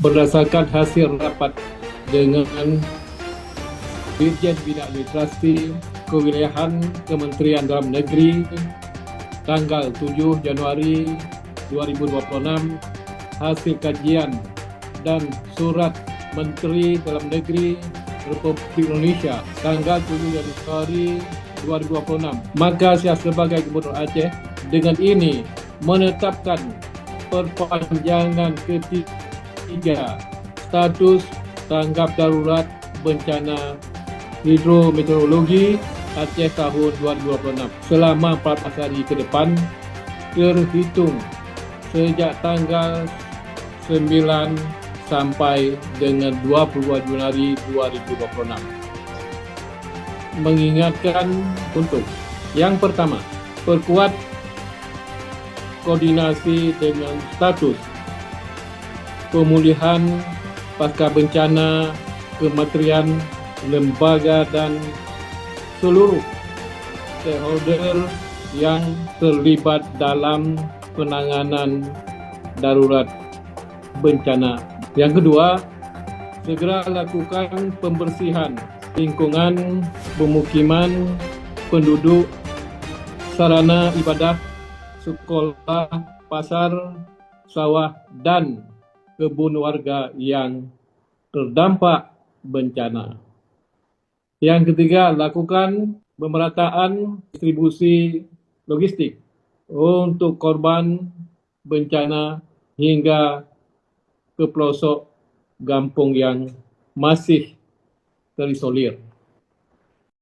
Berdasarkan hasil rapat dengan Dirjen Bina Administrasi Kewilayahan Kementerian Dalam Negeri tanggal 7 Januari 2026, hasil kajian dan surat Menteri Dalam Negeri Republik Indonesia tanggal 7 Januari 2026, maka saya sebagai Gubernur Aceh dengan ini menetapkan perpanjangan ketiga status tanggap darurat bencana hidrometeorologi Aceh tahun 2026 selama 14 hari ke depan terhitung sejak tanggal 9 sampai dengan 22 Januari 2026. Mengingatkan untuk yang pertama, perkuat koordinasi dengan status pemulihan pasca bencana kementerian, lembaga dan seluruh stakeholder yang terlibat dalam penanganan darurat bencana. Yang kedua, segera lakukan pembersihan lingkungan, pemukiman, penduduk, sarana ibadah, sekolah, pasar, sawah, dan kebun warga yang terdampak bencana. Yang ketiga, lakukan pemerataan distribusi logistik untuk korban bencana hingga ke pelosok kampung yang masih terisolir.